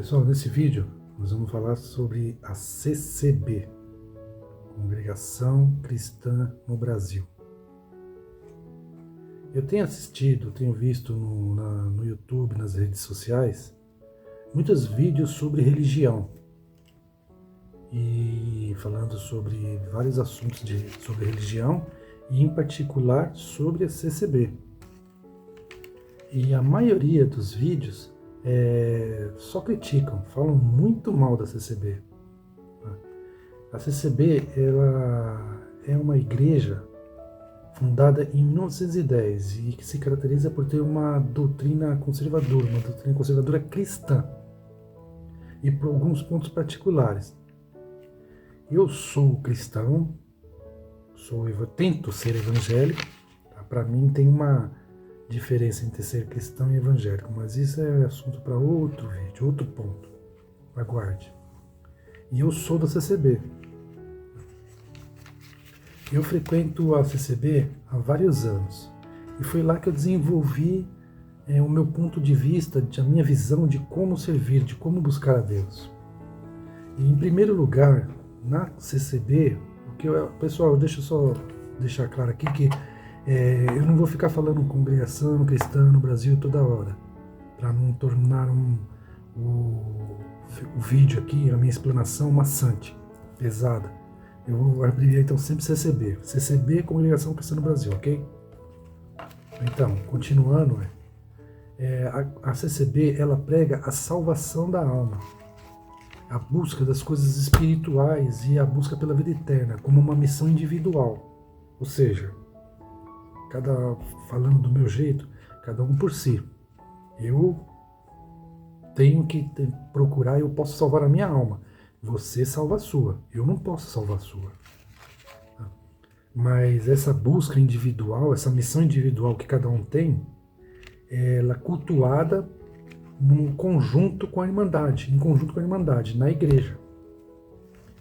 Pessoal, nesse vídeo nós vamos falar sobre a CCB, Congregação Cristã no Brasil. Eu tenho visto no YouTube, nas redes sociais, muitos vídeos sobre religião e falando sobre vários assuntos sobre religião e em particular sobre a CCB. E a maioria dos vídeos só criticam, falam muito mal da CCB. A CCB ela é uma igreja fundada em 1910 e que se caracteriza por ter uma doutrina conservadora cristã e por alguns pontos particulares. Eu sou cristão, eu tento ser evangélico, tá? Para mim tem uma diferença entre ser cristão e evangélico, mas isso é assunto para outro vídeo, outro ponto. Aguarde. E eu sou da CCB. Eu frequento a CCB há vários anos e foi lá que eu desenvolvi o meu ponto de vista, a minha visão de como servir, de como buscar a Deus. E em primeiro lugar, na CCB, pessoal, deixa eu só deixar claro aqui que eu não vou ficar falando congregação cristã no Brasil toda hora, para não tornar o vídeo aqui, a minha explanação maçante, pesada. Eu vou abrir então sempre CCB. CCB, Congregação Cristã no Brasil, ok? Então, continuando, a CCB ela prega a salvação da alma, a busca das coisas espirituais e a busca pela vida eterna como uma missão individual. Ou seja, falando do meu jeito, cada um por si. Eu tenho que procurar, eu posso salvar a minha alma. Você salva a sua, eu não posso salvar a sua. Mas essa busca individual, essa missão individual que cada um tem, ela é cultuada em conjunto com a Irmandade, na igreja.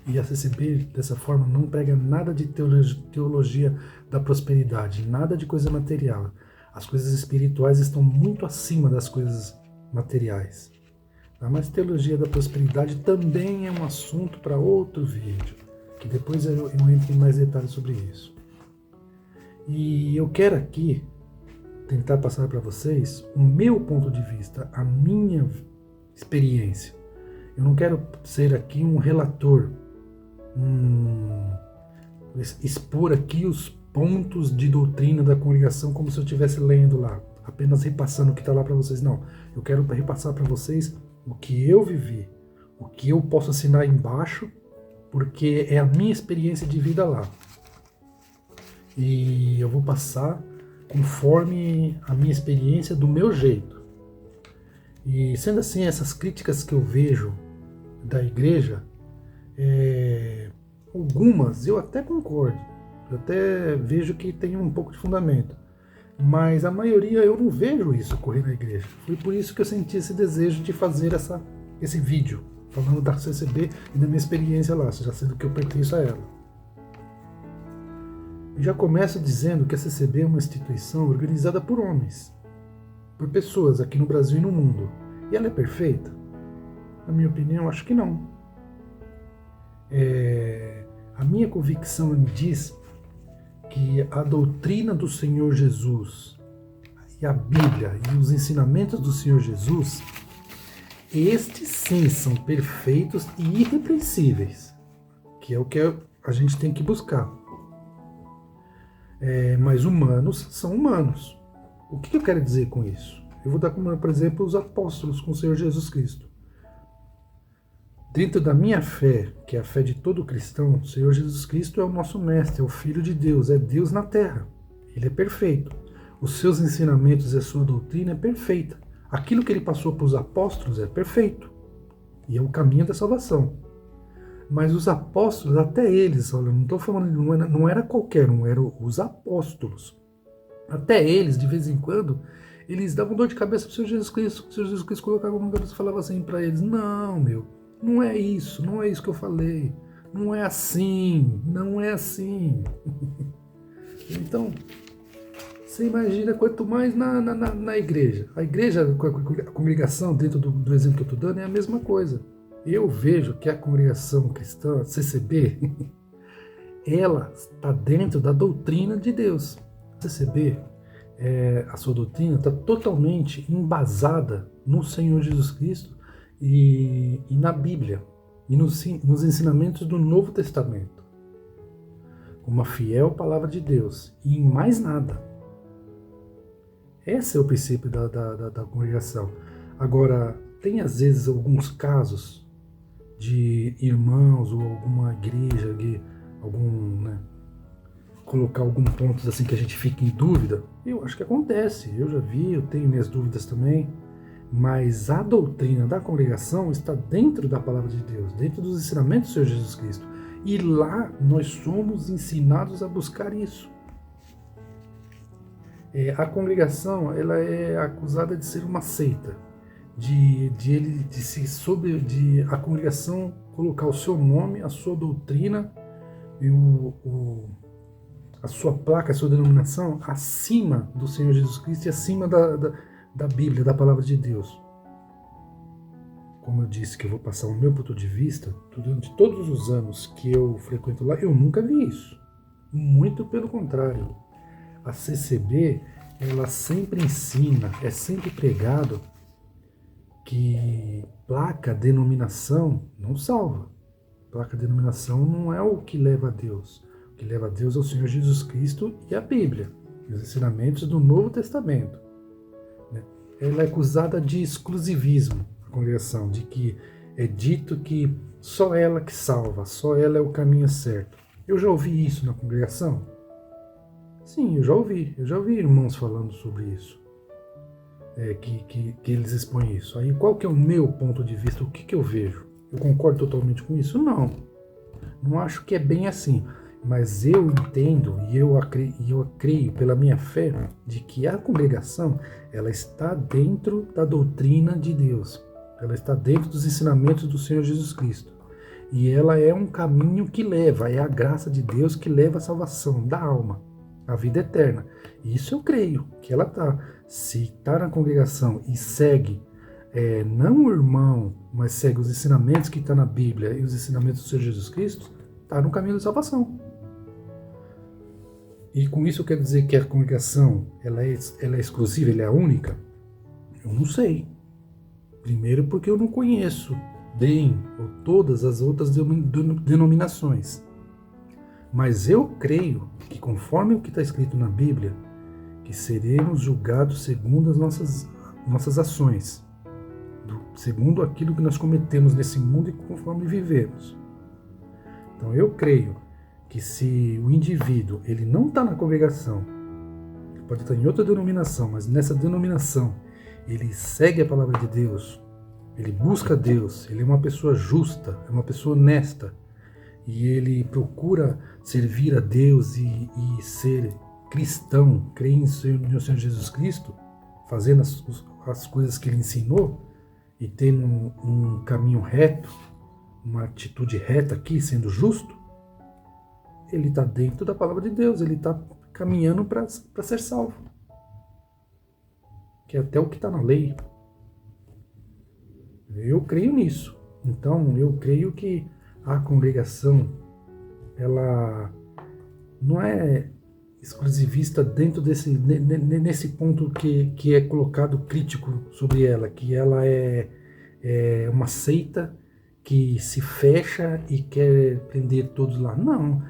E a CCB, dessa forma, não prega nada de teologia da prosperidade, nada de coisa material. As coisas espirituais estão muito acima das coisas materiais. Mas teologia da prosperidade também é um assunto para outro vídeo, que depois eu entro em mais detalhes sobre isso. E eu quero aqui tentar passar para vocês o meu ponto de vista, a minha experiência. Eu não quero ser aqui um relator, expor aqui os pontos de doutrina da congregação como se eu estivesse lendo lá, apenas repassando o que está lá para vocês. Não, eu quero repassar para vocês o que eu vivi, o que eu posso assinar embaixo, porque é a minha experiência de vida lá. E eu vou passar conforme a minha experiência, do meu jeito. E sendo assim, essas críticas que eu vejo da igreja, algumas eu até concordo, eu até vejo que tem um pouco de fundamento, mas a maioria eu não vejo isso ocorrer na igreja. Foi por isso que eu senti esse desejo de fazer esse vídeo, falando da CCB e da minha experiência lá, já sendo que eu pertenço a ela. Eu já começo dizendo que a CCB é uma instituição organizada por homens, por pessoas aqui no Brasil e no mundo. E ela é perfeita? Na minha opinião, acho que não. A minha convicção me diz que a doutrina do Senhor Jesus e a Bíblia e os ensinamentos do Senhor Jesus, estes sim são perfeitos e irrepreensíveis, que é o que a gente tem que buscar. Mas humanos são humanos. O que eu quero dizer com isso? Eu vou dar como, por exemplo, os apóstolos com o Senhor Jesus Cristo. Dentro da minha fé, que é a fé de todo cristão, o Senhor Jesus Cristo é o nosso mestre, é o Filho de Deus, é Deus na terra. Ele é perfeito. Os seus ensinamentos e a sua doutrina é perfeita. Aquilo que ele passou para os apóstolos é perfeito. E é o caminho da salvação. Mas os apóstolos, até eles, olha, não estou falando, não era qualquer um, eram os apóstolos. Até eles, de vez em quando, eles davam dor de cabeça para o Senhor Jesus Cristo. O Senhor Jesus Cristo colocava uma cabeça e falava assim para eles: não, não é isso que eu falei. Não é assim. Então, Você imagina quanto mais na igreja. A igreja, a congregação, dentro do exemplo que eu estou dando, é a mesma coisa. Eu vejo que a congregação cristã, CCB, ela está dentro da doutrina de Deus. CCB, a sua doutrina está totalmente embasada no Senhor Jesus Cristo e na Bíblia, e nos ensinamentos do Novo Testamento. Uma fiel palavra de Deus, e em mais nada. Esse é o princípio da congregação. Agora, tem às vezes alguns casos de irmãos ou alguma igreja, colocar algum ponto assim que a gente fica em dúvida. Eu acho que acontece, eu já vi, eu tenho minhas dúvidas também, mas a doutrina da congregação está dentro da palavra de Deus, dentro dos ensinamentos do Senhor Jesus Cristo. E lá nós somos ensinados a buscar isso. A congregação, ela é acusada de ser uma seita, de a congregação colocar o seu nome, a sua doutrina e a sua placa, a sua denominação acima do Senhor Jesus Cristo e acima da Bíblia, da palavra de Deus. Como eu disse que eu vou passar o meu ponto de vista, durante todos os anos que eu frequento lá, eu nunca vi isso. Muito pelo contrário. A CCB, ela sempre ensina, é sempre pregado que placa, denominação não salva. Placa, denominação não é o que leva a Deus. O que leva a Deus é o Senhor Jesus Cristo e a Bíblia, os ensinamentos do Novo Testamento. Ela é acusada de exclusivismo, a congregação, de que é dito que só ela que salva, só ela é o caminho certo. Eu já ouvi isso na congregação? Sim, eu já ouvi irmãos falando sobre isso, que eles expõem isso. Aí qual que é o meu ponto de vista, o que eu vejo? Eu concordo totalmente com isso? Não acho que é bem assim, mas eu entendo e eu creio pela minha fé de que a congregação, ela está dentro da doutrina de Deus, ela está dentro dos ensinamentos do Senhor Jesus Cristo. E ela é um caminho que leva, é a graça de Deus que leva à salvação da alma, a vida eterna. Isso eu creio que ela está. Se está na congregação e segue, não o irmão, mas segue os ensinamentos que está na Bíblia e os ensinamentos do Senhor Jesus Cristo, está no caminho da salvação. E com isso eu quero dizer que a congregação ela é exclusiva, ela é a única? Eu não sei. Primeiro porque eu não conheço bem todas as outras denominações. Mas eu creio que conforme o que está escrito na Bíblia, que seremos julgados segundo as nossas ações, segundo aquilo que nós cometemos nesse mundo e conforme vivemos. Então eu creio que se o indivíduo ele não está na congregação, ele pode estar em outra denominação, mas nessa denominação ele segue a palavra de Deus, ele busca Deus, ele é uma pessoa justa, é uma pessoa honesta, e ele procura servir a Deus e ser cristão, crer no Senhor Jesus Cristo, fazendo as coisas que ele ensinou e tendo um caminho reto, uma atitude reta aqui, sendo justo, ele está dentro da palavra de Deus, ele está caminhando para ser salvo. Que é até o que está na lei. Eu creio nisso. Então, eu creio que a congregação, ela não é exclusivista dentro nesse ponto que é colocado crítico sobre ela, que ela é uma seita que se fecha e quer prender todos lá. Não.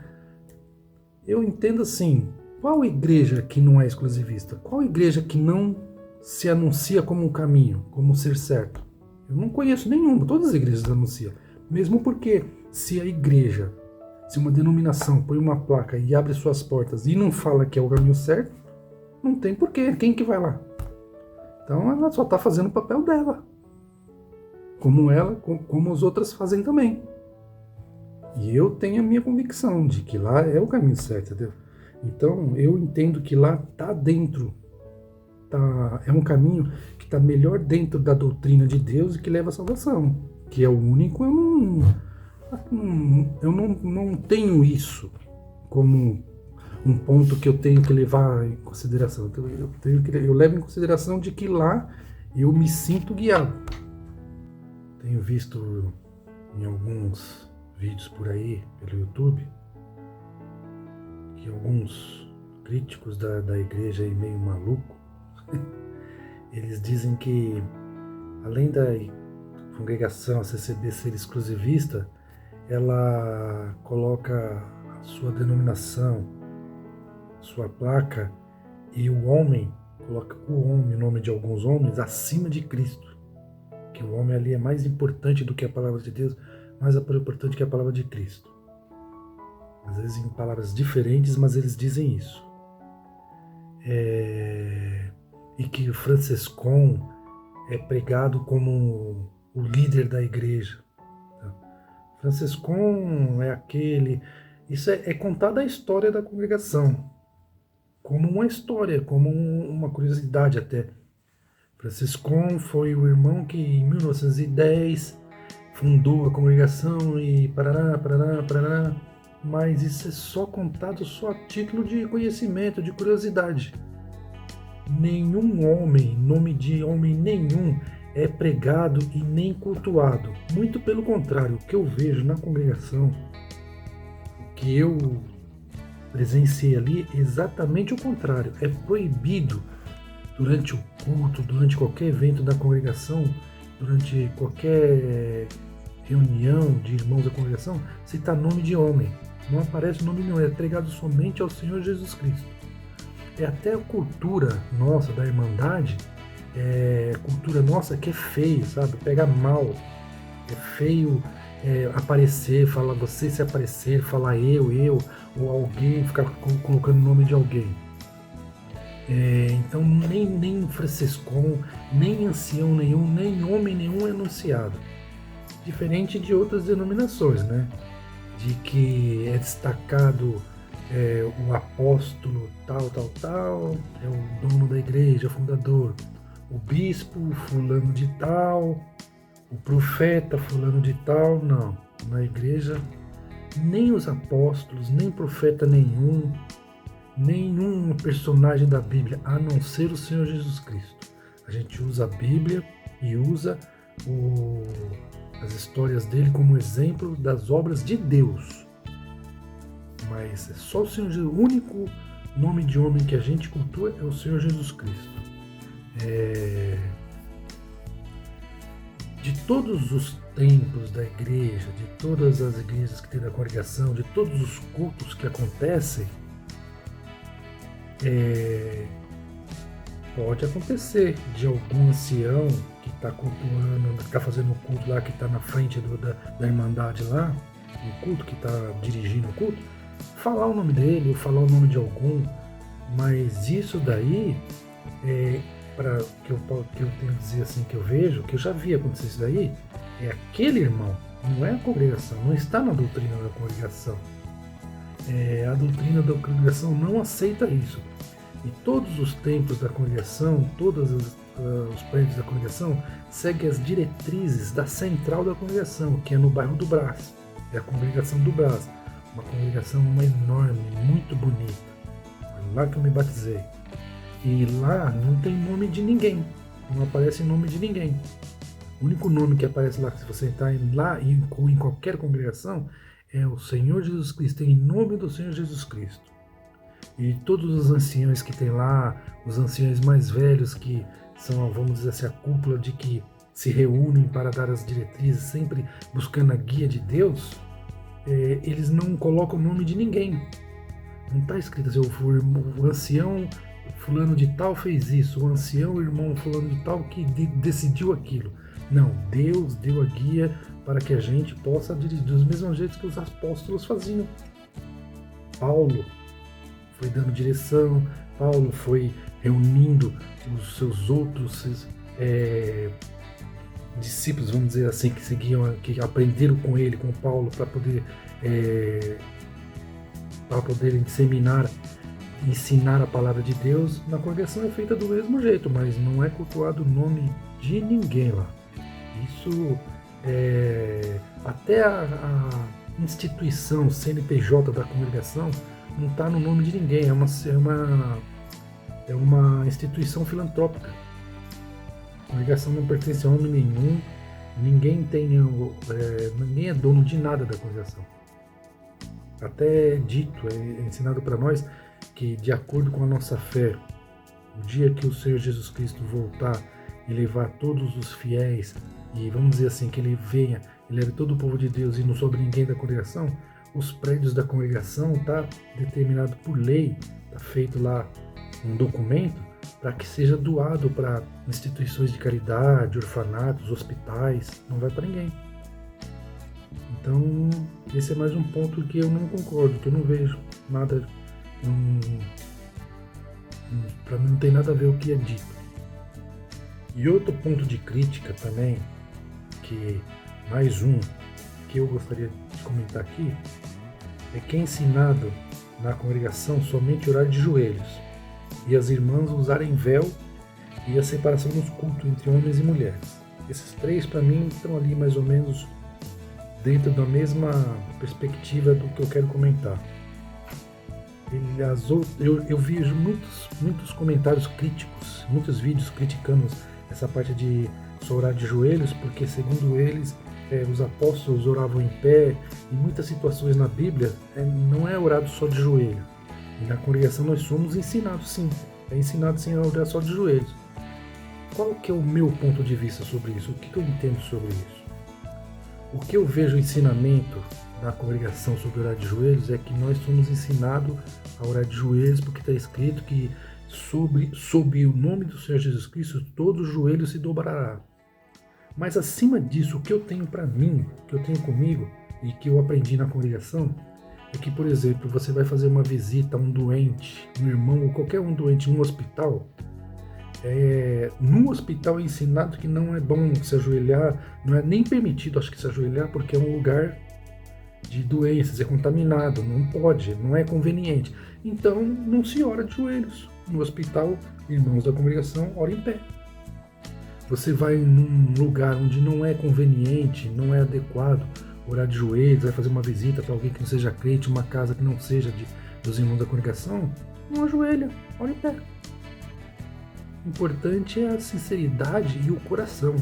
Eu entendo assim, qual igreja que não é exclusivista? Qual igreja que não se anuncia como um caminho, como um ser certo? Eu não conheço nenhuma, todas as igrejas anunciam. Mesmo porque se a igreja, se uma denominação põe uma placa e abre suas portas e não fala que é o caminho certo, não tem porquê, quem que vai lá? Então ela só está fazendo o papel dela, como as outras fazem também. E eu tenho a minha convicção de que lá é o caminho certo, entendeu? Então eu entendo que lá está dentro, é um caminho que está melhor dentro da doutrina de Deus e que leva à salvação, que é o único. Eu não tenho isso como um ponto que eu tenho que levar em consideração. Então, eu levo em consideração de que lá eu me sinto guiado. Tenho visto em alguns vídeos por aí, pelo YouTube, que alguns críticos da igreja aí meio maluco, eles dizem que além da congregação, a CCB, ser exclusivista, ela coloca a sua denominação, sua placa, e o homem, coloca o homem, o nome de alguns homens, acima de Cristo. Que o homem ali é mais importante do que a palavra de Deus, mais importante que a palavra de Cristo. Às vezes em palavras diferentes, mas eles dizem isso. E que o Franciscon é pregado como o líder da igreja. Franciscon é aquele... Isso é contada a história da congregação, como uma história, como uma curiosidade até. Franciscon foi o irmão que em 1910 fundou a congregação e parará, mas isso é só contado só a título de conhecimento, de curiosidade. Nenhum homem, nome de homem nenhum, é pregado e nem cultuado. Muito pelo contrário, o que eu vejo na congregação, o que eu presenciei ali, é exatamente o contrário. É proibido durante o culto, durante qualquer evento da congregação, durante qualquer reunião de irmãos da congregação, citar nome de homem. Não aparece nome nenhum, é pregado somente ao Senhor Jesus Cristo. É até a cultura nossa, da Irmandade, cultura nossa que é feio, sabe? Pega mal. É feio aparecer, falar você se aparecer, falar eu, ou alguém, ficar colocando o nome de alguém. Então nem Franciscon, nem ancião nenhum, nem homem nenhum é anunciado. Diferente de outras denominações, né? De que é destacado o apóstolo tal, é o dono da igreja, o fundador, o bispo fulano de tal, o profeta fulano de tal. Não, na igreja nem os apóstolos, nem profeta nenhum personagem da Bíblia, a não ser o Senhor Jesus Cristo. A gente usa a Bíblia e usa as histórias dele como exemplo das obras de Deus. Mas é só o Senhor Jesus, o único nome de homem que a gente cultua é o Senhor Jesus Cristo. De todos os templos da igreja, de todas as igrejas que tem da congregação, de todos os cultos que acontecem, pode acontecer de algum ancião que está cultuando, que está fazendo o culto lá, que está na frente da Irmandade lá, no culto, que está dirigindo o culto, falar o nome dele ou falar o nome de algum, mas isso daí que eu tenho que dizer assim, que eu vejo, que eu já vi acontecer isso daí, é aquele irmão, não é a congregação, não está na doutrina da congregação. A doutrina da congregação não aceita isso. E todos os templos da congregação, todos os prédios da congregação, seguem as diretrizes da central da congregação, que é no bairro do Brás. É a congregação do Brás. Uma congregação enorme, muito bonita. Foi lá que eu me batizei. E lá não tem nome de ninguém. Não aparece nome de ninguém. O único nome que aparece lá, se você entrar lá em qualquer congregação, é o Senhor Jesus Cristo, em nome do Senhor Jesus Cristo. E todos os anciãos que tem lá, os anciãos mais velhos que são, vamos dizer assim, a cúpula de que se reúnem para dar as diretrizes, sempre buscando a guia de Deus, eles não colocam o nome de ninguém. Não está escrito assim, o ancião fulano de tal fez isso, o ancião o irmão fulano de tal que decidiu aquilo. Não, Deus deu a guia para que a gente possa dirigir dos mesmos jeitos que os apóstolos faziam. Paulo foi dando direção, Paulo foi reunindo os seus outros discípulos, vamos dizer assim, que seguiam, que aprenderam com ele, com Paulo, para poder ensinar a palavra de Deus. Na congregação é feita do mesmo jeito, mas não é cultuado o nome de ninguém lá. Isso até a instituição CNPJ da congregação não está no nome de ninguém, é uma instituição filantrópica. A congregação não pertence a homem nenhum, ninguém é dono de nada da congregação. Até é dito, é ensinado para nós que, de acordo com a nossa fé, o dia que o Senhor Jesus Cristo voltar e levar todos os fiéis, e vamos dizer assim, que ele venha e leve todo o povo de Deus e não sobre ninguém da congregação, os prédios da congregação está determinado por lei, está feito lá um documento para que seja doado para instituições de caridade, orfanatos, hospitais, não vai para ninguém. Então, esse é mais um ponto que eu não concordo, que eu não vejo nada, para mim não tem nada a ver o que é dito. E outro ponto de crítica também, que mais um que eu gostaria de comentar aqui, é que é ensinado na congregação somente orar de joelhos, e as irmãs usarem véu e a separação dos cultos entre homens e mulheres. Esses três, para mim, estão ali mais ou menos dentro da mesma perspectiva do que eu quero comentar. Eu vejo muitos comentários críticos, muitos vídeos criticando essa parte de só orar de joelhos, porque segundo eles, os apóstolos oravam em pé, e muitas situações na Bíblia não é orado só de joelho. E na congregação nós somos ensinados sim, é ensinado sim a orar só de joelhos. Qual que é o meu ponto de vista sobre isso? O que eu entendo sobre isso? O que eu vejo ensinamento na congregação sobre orar de joelhos é que nós somos ensinados a orar de joelhos porque está escrito que sob o nome do Senhor Jesus Cristo todo joelho se dobrará. Mas acima disso, o que eu tenho para mim, que eu tenho comigo e que eu aprendi na congregação é que, por exemplo, você vai fazer uma visita a um doente, um irmão ou qualquer um doente no hospital. No hospital é ensinado que não é bom se ajoelhar, não é nem permitido, acho que se ajoelhar, porque é um lugar de doenças, é contaminado, não pode, não é conveniente. Então não se ora de joelhos. No hospital, irmãos da congregação, ora em pé. Você vai num lugar onde não é conveniente, não é adequado orar de joelhos, vai fazer uma visita para alguém que não seja crente, uma casa que não seja dos irmãos da congregação, não ajoelha, ora em pé. O importante é a sinceridade e o coração,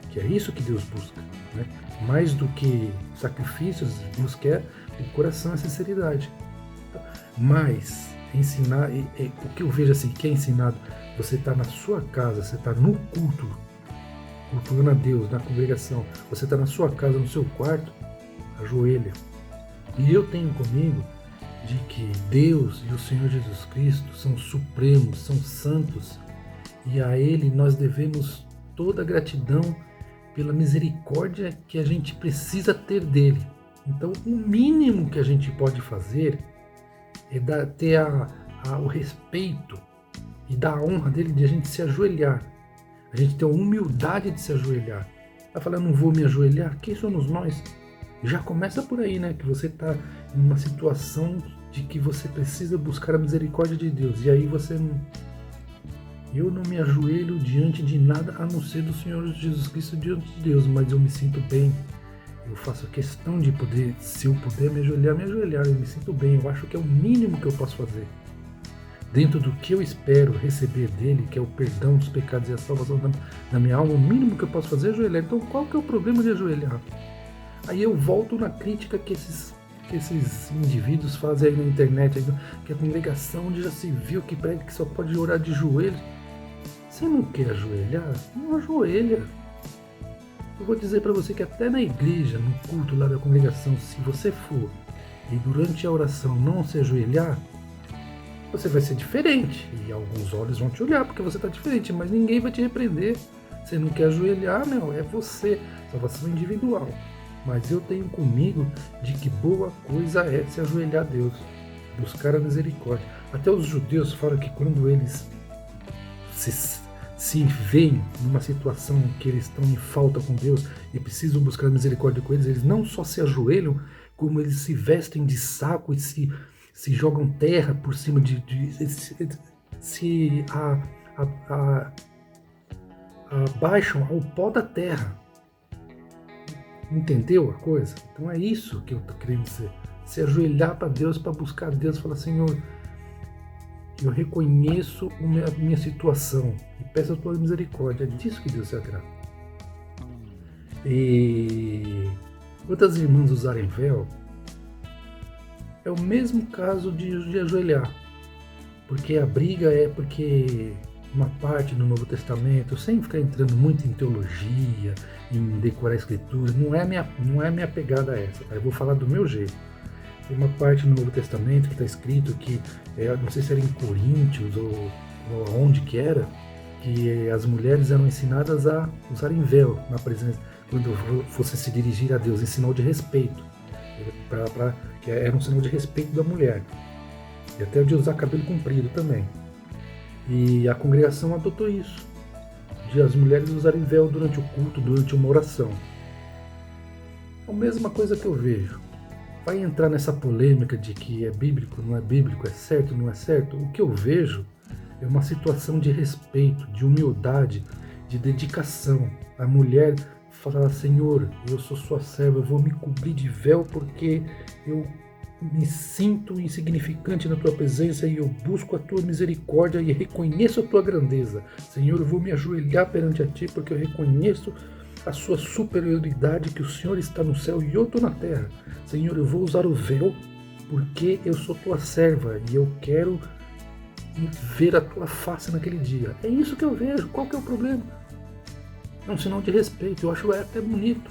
que é isso que Deus busca, né? Mais do que sacrifícios, Deus quer o coração e a sinceridade. Mas ensinar, o que eu vejo assim, que é ensinado, você está na sua casa, você está no culto, cultuando a Deus, na congregação, você está na sua casa, no seu quarto, ajoelha. E eu tenho comigo de que Deus e o Senhor Jesus Cristo são supremos, são santos, e a Ele nós devemos toda a gratidão pela misericórdia que a gente precisa ter dele. Então, o mínimo que a gente pode fazer é ter o respeito e dar a honra dele de a gente se ajoelhar. A gente ter a humildade de se ajoelhar. Vai falar, não vou me ajoelhar? Quem somos nós? Já começa por aí, né? Que você está em uma situação de que você precisa buscar a misericórdia de Deus. E aí você não... Eu não me ajoelho diante de nada a não ser do Senhor Jesus Cristo diante de Deus, mas eu me sinto bem. Eu faço questão de poder, se eu puder me ajoelhar, eu me sinto bem. Eu acho que é o mínimo que eu posso fazer. Dentro do que eu espero receber dele, que é o perdão dos pecados e a salvação da minha alma, o mínimo que eu posso fazer é ajoelhar. Então qual que é o problema de ajoelhar? Aí eu volto na crítica que esses indivíduos fazem aí na internet, que a congregação onde já se viu que prega que só pode orar de joelhos. Você não quer ajoelhar? Não ajoelha. Eu vou dizer para você que até na igreja, no culto lá da congregação, se você for e durante a oração não se ajoelhar, você vai ser diferente. E alguns olhos vão te olhar porque você está diferente, mas ninguém vai te repreender. Você não quer ajoelhar, meu, é você. Salvação individual. Mas eu tenho comigo de que boa coisa é se ajoelhar a Deus, buscar a misericórdia. Até os judeus falam que quando eles se veem numa situação que eles estão em falta com Deus e precisam buscar misericórdia com eles não só se ajoelham, como eles se vestem de saco e se jogam terra por cima se abaixam ao pó da terra. Entendeu a coisa? Então é isso que eu estou querendo se ajoelhar para Deus, para buscar Deus, falar: Senhor, eu reconheço a minha situação e peço a tua misericórdia. É disso que Deus se agrada. E quando as irmãs usarem véu, é o mesmo caso de ajoelhar, porque a briga é porque uma parte do Novo Testamento, sem ficar entrando muito em teologia, em decorar a Escritura, não é minha pegada essa, tá? Eu vou falar do meu jeito. Tem uma parte no Novo Testamento que está escrito que, não sei se era em Coríntios ou onde que era, que as mulheres eram ensinadas a usarem véu na presença, quando fosse se dirigir a Deus, em sinal de respeito, que era um sinal de respeito da mulher, e até de usar cabelo comprido também. E a congregação adotou isso, de as mulheres usarem véu durante o culto, durante uma oração. É a mesma coisa que eu vejo. Vai entrar nessa polêmica de que é bíblico, não é bíblico, é certo, não é certo. O que eu vejo é uma situação de respeito, de humildade, de dedicação. A mulher fala: Senhor, eu sou sua serva, eu vou me cobrir de véu porque eu me sinto insignificante na tua presença e eu busco a tua misericórdia e reconheço a tua grandeza. Senhor, eu vou me ajoelhar perante a ti porque eu reconheço a sua superioridade, que o Senhor está no céu e eu estou na terra. Senhor, eu vou usar o véu porque eu sou tua serva e eu quero ver a tua face naquele dia. É isso que eu vejo. Qual que é o problema? É um sinal de respeito. Eu acho até bonito.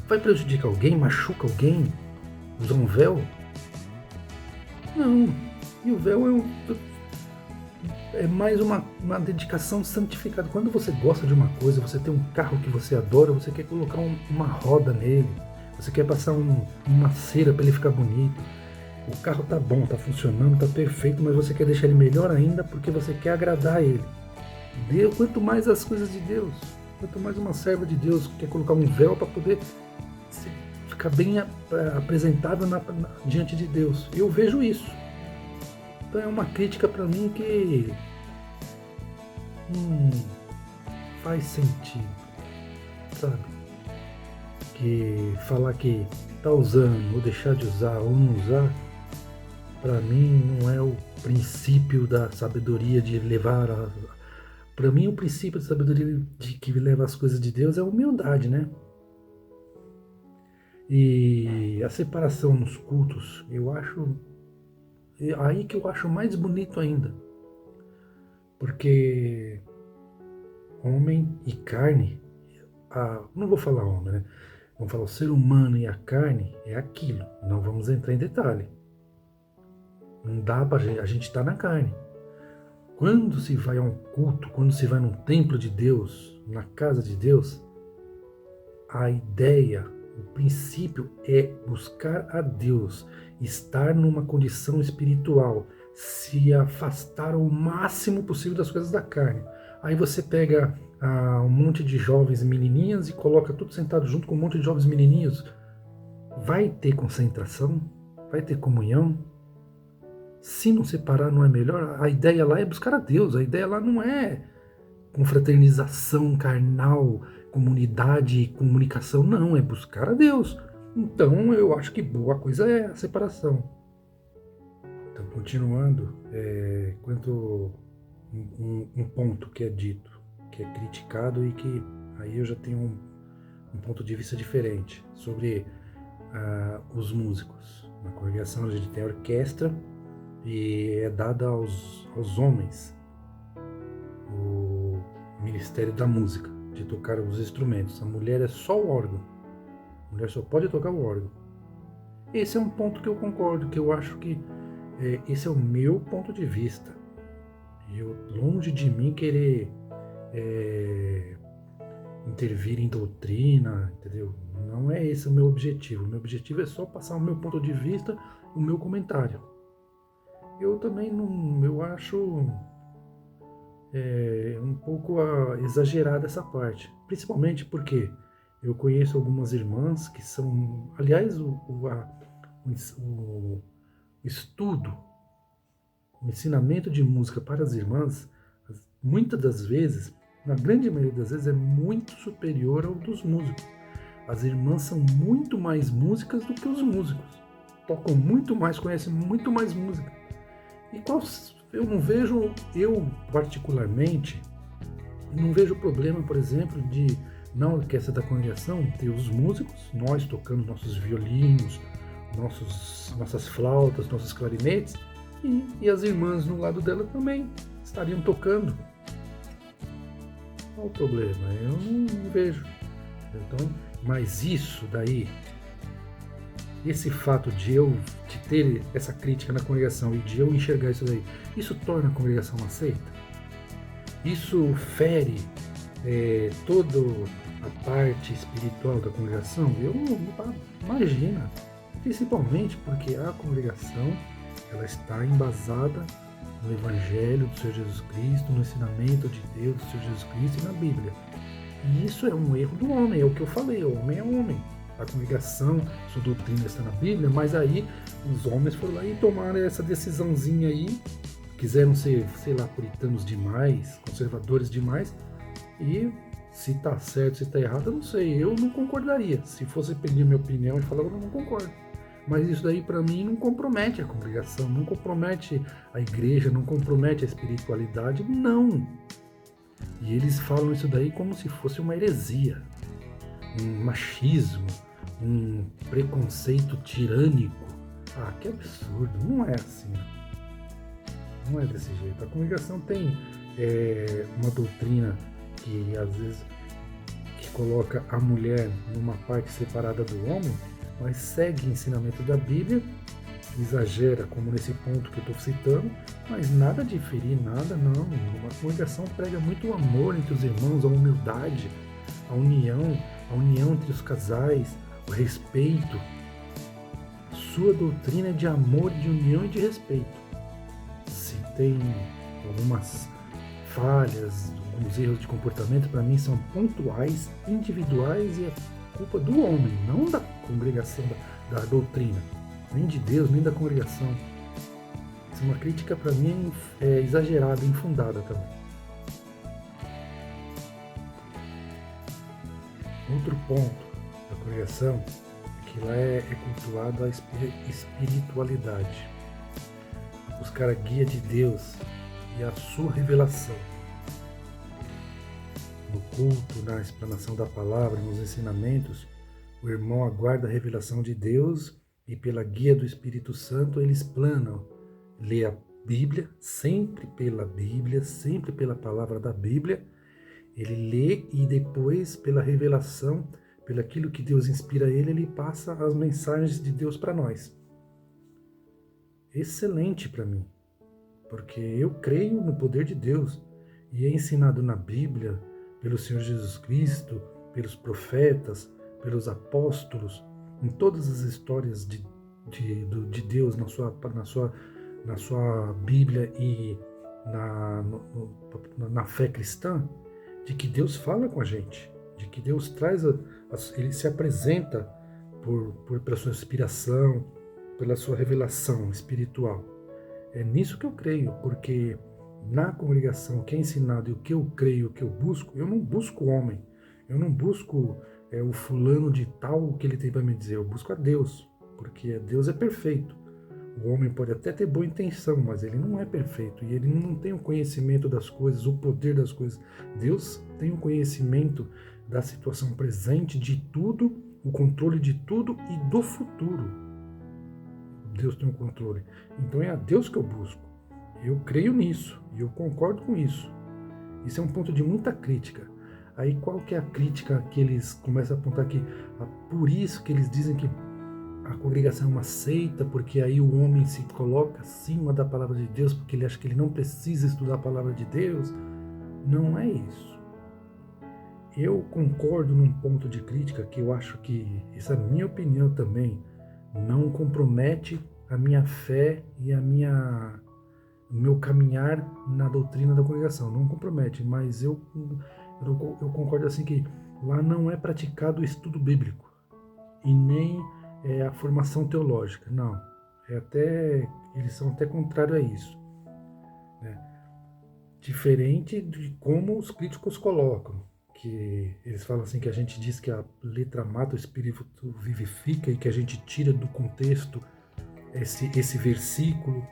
Vai prejudicar alguém? Machuca alguém? Usar um véu? Não. E o véu é mais uma dedicação santificada. Quando você gosta de uma coisa, você tem um carro que você adora, você quer colocar uma roda nele, você quer passar uma cera para ele ficar bonito. O carro tá bom, tá funcionando, tá perfeito, mas você quer deixar ele melhor ainda porque você quer agradar ele. Quanto mais as coisas de Deus, quanto mais uma serva de Deus quer colocar um véu para poder ficar bem apresentada diante de Deus. Eu vejo isso. Então é uma crítica para mim que faz sentido, sabe? Que falar que tá usando ou deixar de usar ou não usar, para mim não é o princípio da sabedoria de levar para mim o princípio da sabedoria que leva as coisas de Deus é a humildade, né? E a separação nos cultos, eu acho aí que eu acho mais bonito ainda, porque homem e carne, não vou falar homem, né? Vamos falar o ser humano e a carne é aquilo, não vamos entrar em detalhe. Não dá para a gente estar na carne. Quando se vai a um culto, quando se vai num templo de Deus, na casa de Deus, a ideia, o princípio é buscar a Deus, estar numa condição espiritual, se afastar o máximo possível das coisas da carne. Aí você pega um monte de jovens menininhas e coloca tudo sentado junto com um monte de jovens menininhos. Vai ter concentração? Vai ter comunhão? Se não separar, não é melhor? A ideia lá é buscar a Deus. A ideia lá não é confraternização carnal, comunidade e comunicação. Não, é buscar a Deus. Então eu acho que boa coisa é a separação. Então, continuando, quanto um ponto que é dito, que é criticado e que aí eu já tenho um ponto de vista diferente sobre os músicos. Na congregação a gente tem a orquestra e é dada aos homens o ministério da música, de tocar os instrumentos. A mulher é só o órgão. A mulher só pode tocar o órgão. Esse é um ponto que eu concordo, que eu acho que esse é o meu ponto de vista. Longe de mim querer intervir em doutrina, entendeu? Não é esse o meu objetivo. O meu objetivo é só passar o meu ponto de vista, o meu comentário. Eu também eu acho um pouco exagerada essa parte, principalmente porque eu conheço algumas irmãs que são, aliás, o estudo, o ensinamento de música para as irmãs, muitas das vezes, na grande maioria das vezes, é muito superior ao dos músicos. As irmãs são muito mais músicas do que os músicos. tocam muito mais, conhecem muito mais música. E eu não vejo, eu particularmente, não vejo problema, por exemplo, de na orquestra da congregação ter os músicos, nós tocando nossos violinos, nossas flautas, nossos clarinetes, e as irmãs no lado dela também estariam tocando. Qual o problema? Eu não vejo. Então, mas isso daí, esse fato de ter essa crítica na congregação e de eu enxergar isso daí, isso torna a congregação uma seita? Isso fere toda a parte espiritual da congregação? Imagina, principalmente porque a congregação ela está embasada no Evangelho do Senhor Jesus Cristo, no ensinamento de Deus do Senhor Jesus Cristo e na Bíblia. E isso é um erro do homem, é o que eu falei, o homem é homem. A congregação, sua doutrina está na Bíblia, mas aí os homens foram lá e tomaram essa decisãozinha aí, quiseram ser, sei lá, puritanos demais, conservadores demais, e se está certo, se está errado, eu não sei, eu não concordaria. Se fosse pedir minha opinião e falar, eu não concordo. Mas isso daí para mim não compromete a congregação, não compromete a igreja, não compromete a espiritualidade, não. E eles falam isso daí como se fosse uma heresia, um machismo, um preconceito tirânico. Ah, que absurdo, não é assim. Não é desse jeito. A congregação tem uma doutrina que às vezes que coloca a mulher numa parte separada do homem, mas segue o ensinamento da Bíblia, exagera, como nesse ponto que eu estou citando, mas nada de ferir, nada, não. Uma congregação prega muito o amor entre os irmãos, a humildade, a união entre os casais, o respeito. Sua doutrina é de amor, de união e de respeito. Se tem algumas falhas, alguns erros de comportamento, para mim são pontuais, individuais e é culpa do homem, não da congregação, da doutrina, nem de Deus, nem da congregação. Isso é uma crítica para mim exagerada, infundada também. Outro ponto da congregação é que lá é cultuado a espiritualidade, buscar a guia de Deus e a sua revelação. No culto, na explanação da palavra, nos ensinamentos, o irmão aguarda a revelação de Deus e pela guia do Espírito Santo ele explana, lê a Bíblia, sempre pela palavra da Bíblia, ele lê e depois pela revelação, pelo aquilo que Deus inspira ele passa as mensagens de Deus para nós. Excelente para mim, porque eu creio no poder de Deus e é ensinado na Bíblia, pelo Senhor Jesus Cristo, pelos profetas, pelos apóstolos, em todas as histórias de Deus na sua Bíblia e na fé cristã, de que Deus fala com a gente, de que Deus traz, ele se apresenta pela sua inspiração, pela sua revelação espiritual. É nisso que eu creio, porque na congregação, o que é ensinado e o que eu creio, o que eu busco, eu não busco o homem, eu não busco o fulano de tal, o que ele tem para me dizer, eu busco a Deus, porque Deus é perfeito. O homem pode até ter boa intenção, mas ele não é perfeito, e ele não tem o conhecimento das coisas, o poder das coisas. Deus tem o conhecimento da situação presente, de tudo, o controle de tudo e do futuro. Deus tem o controle. Então é a Deus que eu busco. Eu creio nisso e eu concordo com isso. Isso é um ponto de muita crítica. Aí qual que é a crítica que eles começam a apontar aqui? Por isso que eles dizem que a congregação é uma seita, porque aí o homem se coloca acima da palavra de Deus, porque ele acha que ele não precisa estudar a palavra de Deus. Não é isso. Eu concordo num ponto de crítica que eu acho que, essa é a minha opinião também, não compromete a minha fé e o meu caminhar na doutrina da congregação. Não compromete, mas eu concordo assim que lá não é praticado o estudo bíblico e nem a formação teológica. Não. Eles são até contrários a isso. Né? Diferente de como os críticos colocam, que eles falam assim que a gente diz que a letra mata, o espírito vivifica, e que a gente tira do contexto esse versículo,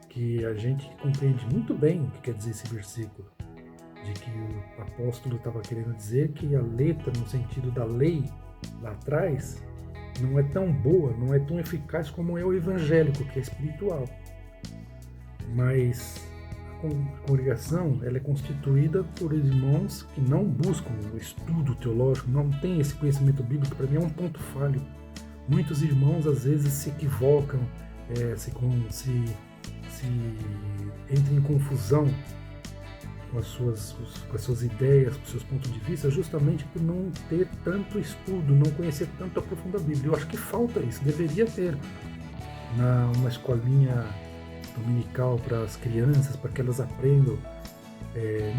que a gente compreende muito bem o que quer dizer esse versículo, de que o apóstolo estava querendo dizer que a letra, no sentido da lei, lá atrás, não é tão boa, não é tão eficaz como é o evangélico, que é espiritual. Mas a congregação, ela é constituída por irmãos que não buscam o estudo teológico, não têm esse conhecimento bíblico. Para mim é um ponto falho. Muitos irmãos às vezes se equivocam, se entram em confusão com as suas ideias, com os seus pontos de vista, justamente por não ter tanto estudo, não conhecer tanto a profunda Bíblia. Eu acho que falta isso, deveria ter uma escolinha dominical para as crianças, para que elas aprendam,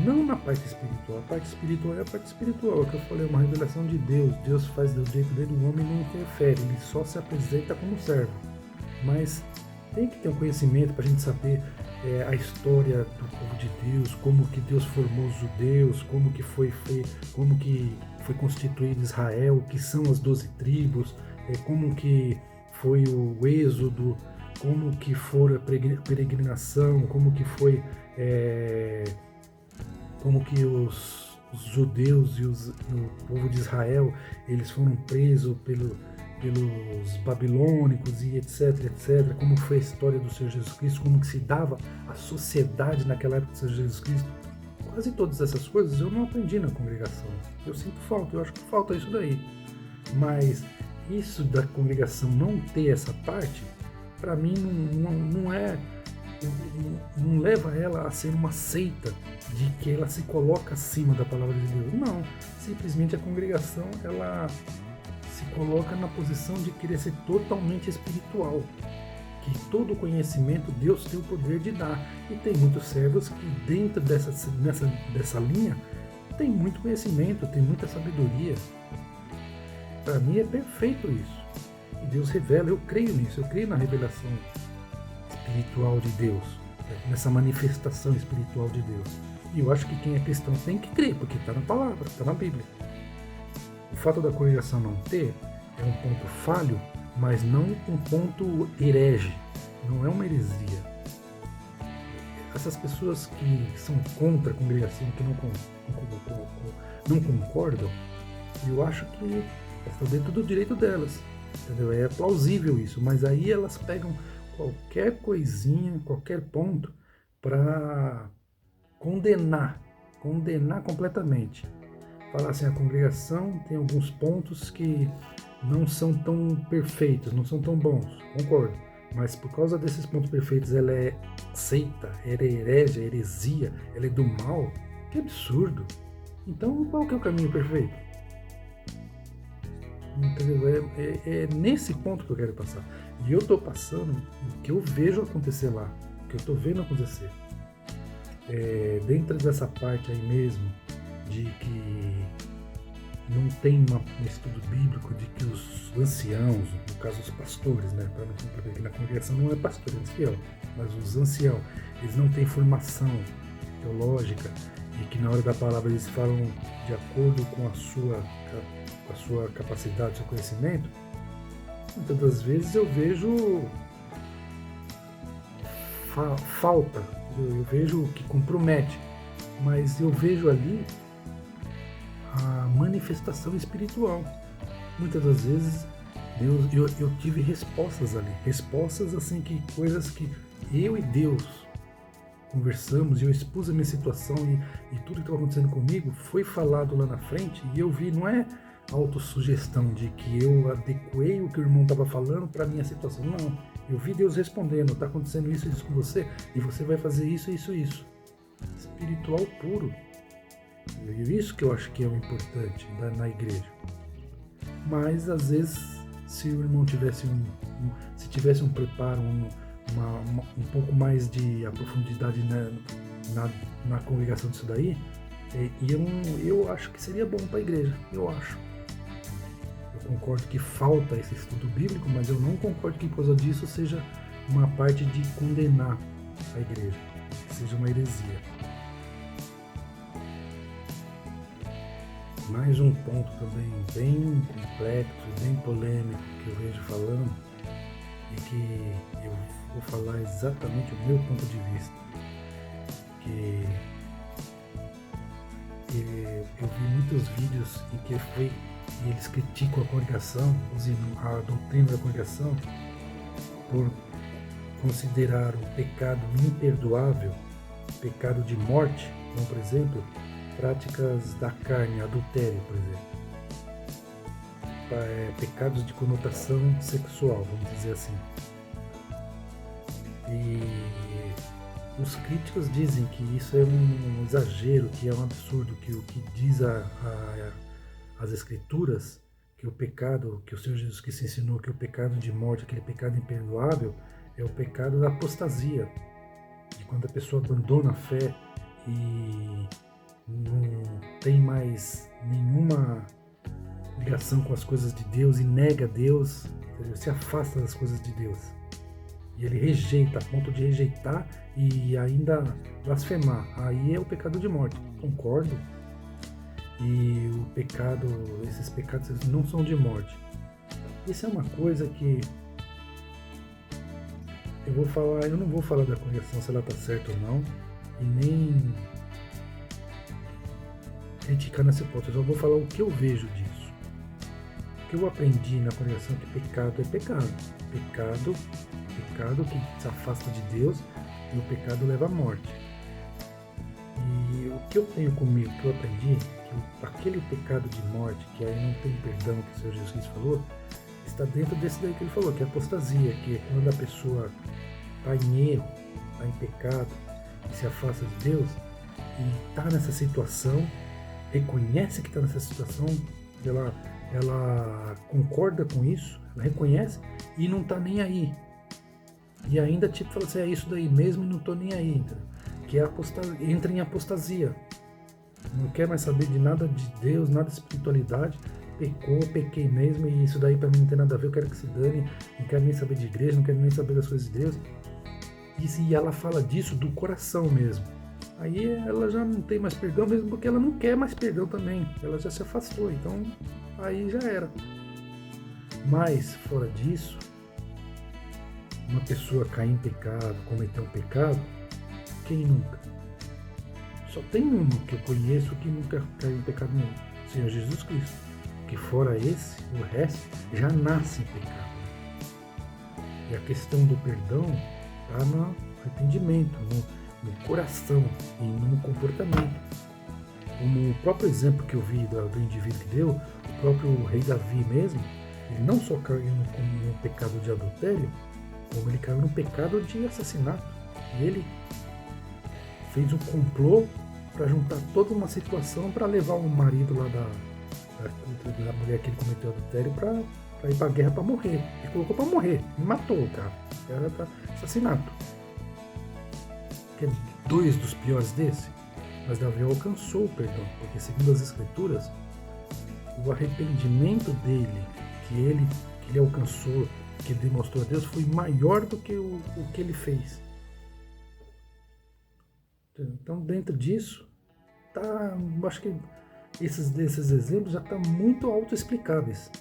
não na parte espiritual. A parte espiritual é a parte espiritual, é o que eu falei, é uma revelação de Deus. Deus faz do jeito dele, o homem não interfere, ele só se apresenta como servo. Mas tem que ter um conhecimento para a gente saber a história do povo de Deus, como que Deus formou os judeus, como que foi constituído Israel, o que são as 12 tribos, como que foi o êxodo, como que foi a peregrinação, como que foi, como que os judeus e o povo de Israel, eles foram presos pelos babilônicos e etc, como foi a história do Senhor Jesus Cristo, como que se dava a sociedade naquela época do Senhor Jesus Cristo. Quase todas essas coisas eu não aprendi na congregação. Eu sinto falta, eu acho que falta isso daí. Mas isso da congregação não ter essa parte, para mim não leva ela a ser uma seita de que ela se coloca acima da palavra de Deus. Não, simplesmente a congregação, ela se coloca na posição de querer ser totalmente espiritual, que todo conhecimento Deus tem o poder de dar, e tem muitos servos que dentro dessa linha tem muito conhecimento, tem muita sabedoria. Para mim é perfeito isso, e Deus revela, eu creio nisso, eu creio na revelação espiritual de Deus, nessa manifestação espiritual de Deus, e eu acho que quem é cristão tem que crer, porque está na palavra, está na Bíblia. O fato da congregação não ter é um ponto falho, mas não um ponto herege, não é uma heresia. Essas pessoas que são contra a congregação, que não concordam, eu acho que estão dentro do direito delas, entendeu? É plausível isso, mas aí elas pegam qualquer coisinha, qualquer ponto para condenar completamente. Falar assim, a congregação tem alguns pontos que não são tão perfeitos, não são tão bons, concordo, mas por causa desses pontos perfeitos ela é seita, ela é herege, heresia, ela é do mal. Que absurdo! Então qual que é o caminho perfeito? Entendeu? É nesse ponto que eu quero passar, e eu estou passando o que eu vejo acontecer lá, o que eu estou vendo acontecer, dentro dessa parte aí mesmo, de que não tem um estudo bíblico, de que os anciãos, no caso os pastores, né, para não complicar, que na congregação não é pastor, é ancião, mas os anciãos, eles não têm formação teológica, e que na hora da palavra eles falam de acordo com a sua capacidade, seu conhecimento. Muitas das vezes eu vejo falta, eu vejo que compromete, mas eu vejo ali a manifestação espiritual. Muitas das vezes eu tive respostas ali, respostas assim, que coisas que eu e Deus conversamos, e eu expus a minha situação, e tudo que estava acontecendo comigo foi falado lá na frente, e eu vi, não é autossugestão de que eu adequei o que o irmão estava falando para a minha situação, não, eu vi Deus respondendo, está acontecendo isso com você, e você vai fazer isso, espiritual puro. E isso que eu acho que é o importante na igreja. Mas às vezes, se o irmão tivesse um preparo, um pouco mais de profundidade na congregação disso daí, eu acho que seria bom para a igreja. Eu acho. Eu concordo que falta esse estudo bíblico, mas eu não concordo que por causa disso seja uma parte de condenar a igreja, que seja uma heresia. Mais um ponto também bem complexo, bem polêmico que eu vejo falando, e que eu vou falar exatamente o meu ponto de vista. Que eu vi muitos vídeos em que eles criticam a congregação, a doutrina da congregação, por considerar um pecado imperdoável, pecado de morte, como por exemplo, práticas da carne, adultério, por exemplo. Pecados de conotação sexual, vamos dizer assim. E os críticos dizem que isso é um exagero, que é um absurdo, que o que diz as Escrituras, que o pecado, que o Senhor Jesus Cristo ensinou, que o pecado de morte, aquele pecado imperdoável, é o pecado da apostasia, de quando a pessoa abandona a fé e não tem mais nenhuma ligação com as coisas de Deus e nega Deus, se afasta das coisas de Deus. E ele rejeita, a ponto de rejeitar e ainda blasfemar. Aí é o pecado de morte. Concordo. E esses pecados não são de morte. Isso é uma coisa que eu não vou falar da congregação se ela está certa ou não, e nem criticar nesse ponto. Eu só vou falar o que eu vejo disso. O que eu aprendi na congregação é que pecado é pecado. Pecado que se afasta de Deus, e o pecado leva à morte. E o que eu tenho comigo, que eu aprendi, que aquele pecado de morte, que aí não tem perdão, que o Senhor Jesus Cristo falou, está dentro desse daí que ele falou, que é a apostasia, que é quando a pessoa está em erro, está em pecado, e se afasta de Deus, e está nessa situação, reconhece que está nessa situação, ela concorda com isso, ela reconhece e não está nem aí. E ainda tipo fala assim, é isso daí mesmo e não estou nem aí, entendeu? Que entra em apostasia. Não quer mais saber de nada de Deus, nada de espiritualidade. Pequei mesmo e isso daí para mim não tem nada a ver, eu quero que se dane, não quero nem saber de igreja, não quero nem saber das coisas de Deus. E ela fala disso do coração mesmo. Aí ela já não tem mais perdão mesmo porque ela não quer mais perdão também. Ela já se afastou, então aí já era. Mas fora disso, uma pessoa cair em pecado, cometer um pecado, quem nunca? Só tem um que eu conheço que nunca caiu em pecado nenhum, o Senhor Jesus Cristo. Que fora esse, o resto já nasce em pecado. E a questão do perdão está no arrependimento, no coração e no comportamento. Como o próprio exemplo que eu vi do indivíduo que deu, o próprio rei Davi mesmo, ele não só caiu no pecado de adultério, como ele caiu no pecado de assassinato. E ele fez um complô para juntar toda uma situação para levar o marido lá da mulher que ele cometeu adultério para ir para a guerra para morrer. Ele colocou para morrer, e matou o cara. Era pra assassinato. Quer dois dos piores desse? Mas Davi alcançou o perdão, porque segundo as Escrituras, o arrependimento dele, que ele alcançou, que ele demonstrou a Deus, foi maior do que o que ele fez. Então, dentro disso, acho que esses exemplos já estão muito autoexplicáveis.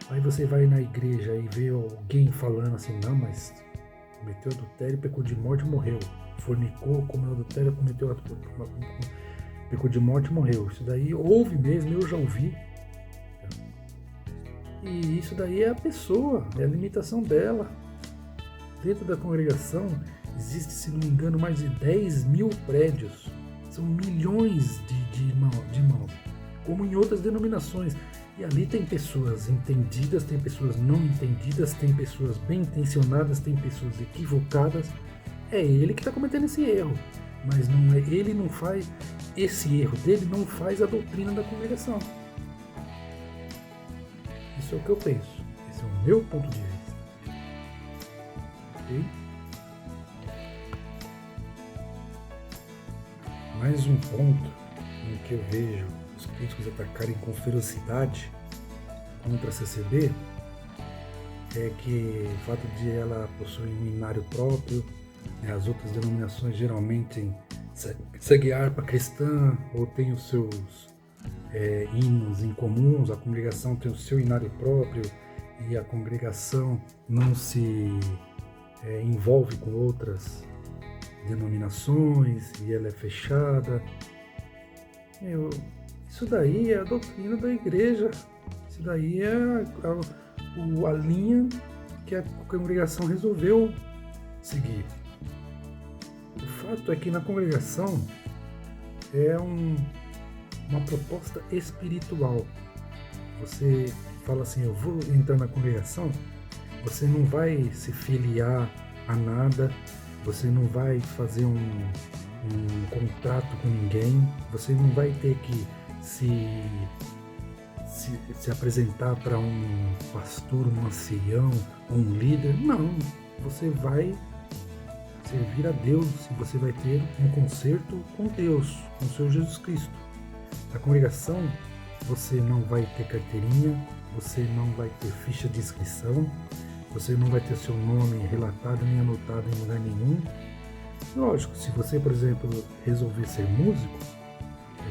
Aí você vai na igreja e vê alguém falando assim, não, mas cometeu adultério, pecou de morte e morreu. Fornicou, comeu adultério, pecou de morte e morreu. Isso daí houve mesmo, eu já ouvi. E isso daí é a pessoa, é a limitação dela. Dentro da congregação existe, se não me engano, mais de 10 mil prédios. São milhões de irmãos, como em outras denominações. E ali tem pessoas entendidas, tem pessoas não entendidas, tem pessoas bem intencionadas, tem pessoas equivocadas. É ele que está cometendo esse erro, mas não é, ele não faz, esse erro dele não faz a doutrina da congregação. Isso é o que eu penso, esse é o meu ponto de vista. Ok? Mais um ponto em que eu vejo os críticos atacarem com ferocidade contra a CCB é que o fato de ela possuir um hinário próprio, as outras denominações geralmente seguem a harpa cristã ou tem os seus hinos em comuns, a congregação tem o seu hinário próprio e a congregação não se envolve com outras denominações e ela é fechada. Isso daí é a doutrina da igreja. Isso daí é a linha que a congregação resolveu seguir. O fato é que na congregação é uma proposta espiritual. Você fala assim, eu vou entrar na congregação, você não vai se filiar a nada, você não vai fazer um contrato com ninguém, você não vai ter que se apresentar para um pastor, um ancião, um líder. Não, você vai servir a Deus e você vai ter um concerto com Deus, com o Senhor Jesus Cristo. Na congregação você não vai ter carteirinha, você não vai ter ficha de inscrição, você não vai ter seu nome relatado nem anotado em lugar nenhum. Lógico, se você, por exemplo, resolver ser músico,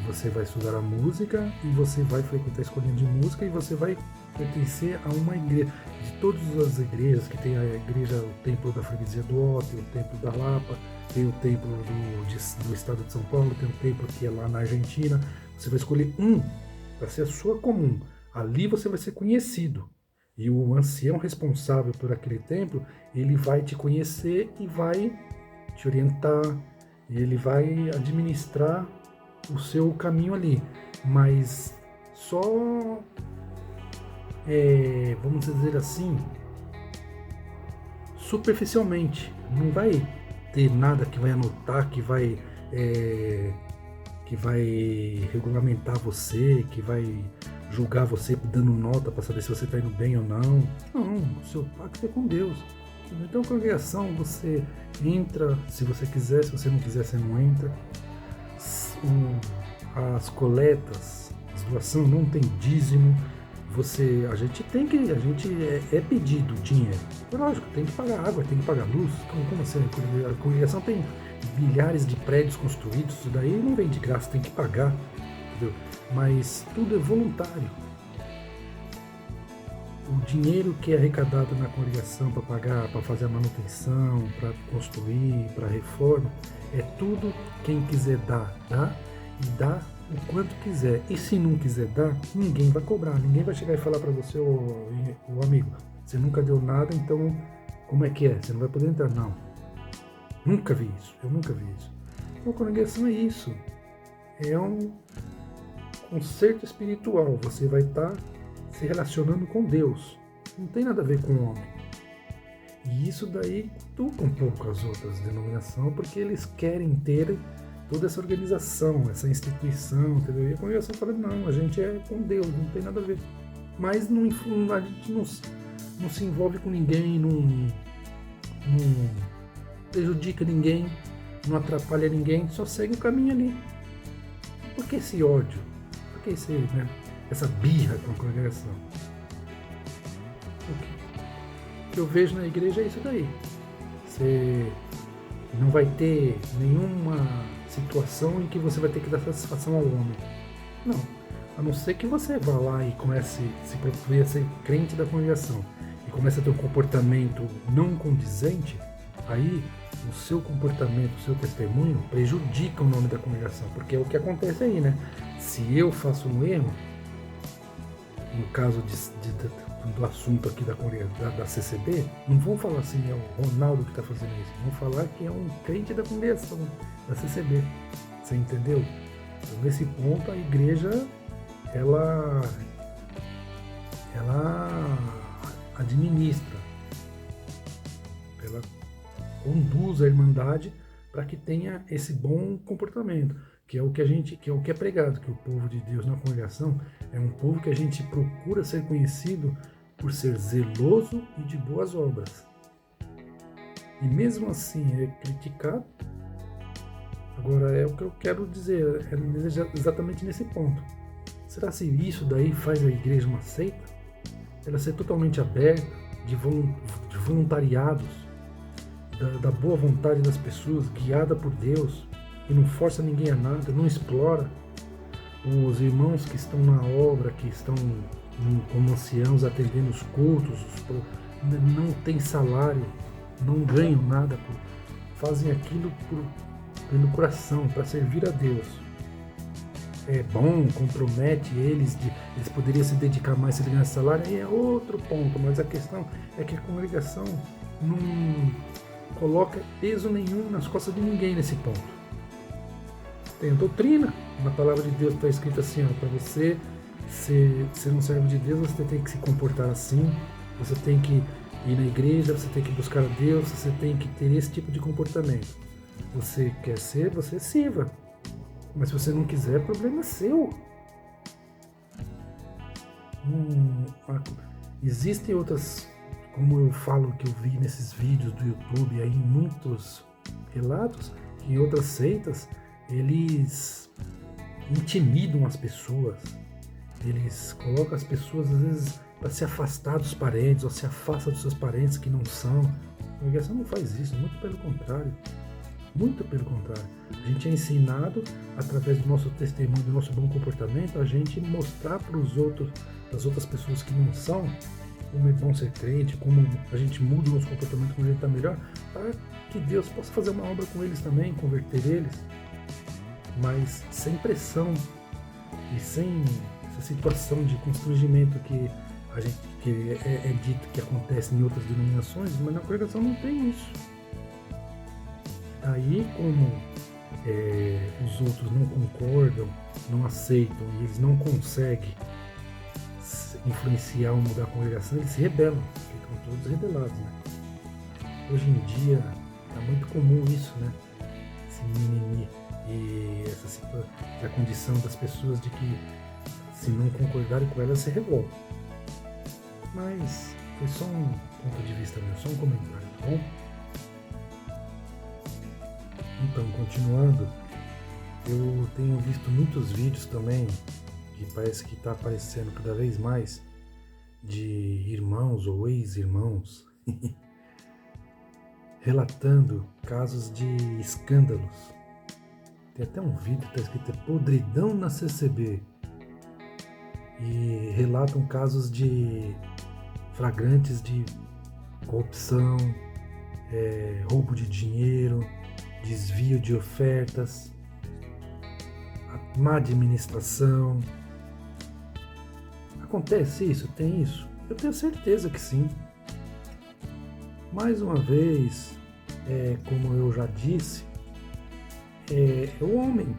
você vai estudar a música e você vai frequentar a escolinha de música e você vai pertencer a uma igreja. De todas as igrejas, que tem a igreja, o templo da freguesia do Ó, tem o templo da Lapa, tem o templo do estado de São Paulo, tem o templo que é lá na Argentina. Você vai escolher um para ser a sua comum. Ali você vai ser conhecido. E o ancião responsável por aquele templo, ele vai te conhecer e vai te orientar, ele vai administrar o seu caminho ali. Mas só, vamos dizer assim, superficialmente. Não vai ter nada que vai anotar, que vai regulamentar você, que vai julgar você dando nota para saber se você está indo bem ou não. Não, o seu pacto é com Deus. Então, a congregação, você entra se você quiser, se você não quiser, você não entra. As coletas, as doações, não tem dízimo. A gente é pedido dinheiro. Lógico, tem que pagar água, tem que pagar luz. Como assim? A congregação tem milhares de prédios construídos, isso daí não vem de graça, tem que pagar, entendeu? Mas tudo é voluntário. O dinheiro que é arrecadado na congregação para pagar, para fazer a manutenção, para construir, para reforma, é tudo quem quiser dar, dá, e dá o quanto quiser. E se não quiser dar, ninguém vai cobrar, ninguém vai chegar e falar para você, ô amigo, você nunca deu nada, então como é que é? Você não vai poder entrar? Não. Nunca vi isso, eu nunca vi isso. Então, a congregação é isso. É um concerto espiritual. Você vai estar se relacionando com Deus. Não tem nada a ver com o homem. E isso daí cutuca um pouco as outras denominações, porque eles querem ter toda essa organização, essa instituição, entendeu? E a congregação fala, não, a gente é com Deus, não tem nada a ver. Mas a gente não se envolve com ninguém, não prejudica ninguém, não atrapalha ninguém, só segue o caminho ali. Por que esse ódio? Por que essa birra com a congregação? O que eu vejo na igreja é isso daí. Você não vai ter nenhuma situação em que você vai ter que dar satisfação ao homem. Não. A não ser que você vá lá e comece a se propor a ser crente da congregação e comece a ter um comportamento não condizente, aí o seu comportamento, o seu testemunho prejudica o nome da congregação, porque é o que acontece aí, né? Se eu faço um erro, no caso do assunto aqui da CCB, não vão falar assim, é o Ronaldo que está fazendo isso, vão falar que é um crente da congregação, da CCB. Você entendeu? Então, nesse ponto, a igreja, ela administra, ela conduz a irmandade para que tenha esse bom comportamento, que é o que é pregado, que o povo de Deus na congregação é um povo que a gente procura ser conhecido por ser zeloso e de boas obras. E mesmo assim é criticado. Agora, é o que eu quero dizer, é exatamente nesse ponto. Será se isso daí faz a igreja uma seita? Ela ser totalmente aberta, de voluntariados, da boa vontade das pessoas, guiada por Deus, e não força ninguém a nada, não explora os irmãos que estão na obra, que estão como anciãos atendendo os cultos, não tem salário, não ganham nada, fazem aquilo pelo coração, para servir a Deus. É bom, compromete eles, eles poderiam se dedicar mais se eles ganhassem salário, aí é outro ponto, mas a questão é que a congregação não coloca peso nenhum nas costas de ninguém nesse ponto. Tem a doutrina, na palavra de Deus está escrito assim, para você ser um servo de Deus, você tem que se comportar assim, você tem que ir na igreja, você tem que buscar a Deus, você tem que ter esse tipo de comportamento. Você quer ser, você sirva. Mas se você não quiser, o problema é seu. Existem outras, como eu falo que eu vi nesses vídeos do YouTube, aí muitos relatos, que em outras seitas, eles intimidam as pessoas. Eles colocam as pessoas, às vezes, para se afastar dos parentes, ou se afasta dos seus parentes que não são. A congregação não faz isso, muito pelo contrário. Muito pelo contrário. A gente é ensinado, através do nosso testemunho, do nosso bom comportamento, a gente mostrar para os outros, as outras pessoas que não são, como é bom ser crente, como a gente muda o nosso comportamento, como a gente está melhor, para que Deus possa fazer uma obra com eles também, converter eles, mas sem pressão e sem essa situação de constrangimento que é dito que acontece em outras denominações, mas na congregação não tem isso. Aí, como os outros não concordam, não aceitam e eles não conseguem influenciar ou mudar a congregação, eles se rebelam, ficam todos rebelados, né? Hoje em dia é muito comum isso, né? Esse mimimi e essa condição das pessoas de que se não concordarem com elas se revoltam. Mas foi só um ponto de vista meu, só um comentário, tá bom? Então, continuando, eu tenho visto muitos vídeos também, que parece que está aparecendo cada vez mais, de irmãos ou ex-irmãos relatando casos de escândalos. Tem até um vídeo que está escrito podridão na CCB, e relatam casos de flagrantes de corrupção, roubo de dinheiro, desvio de ofertas, má administração. Acontece isso? Tem isso? Eu tenho certeza que sim. Mais uma vez, como eu já disse, é o homem.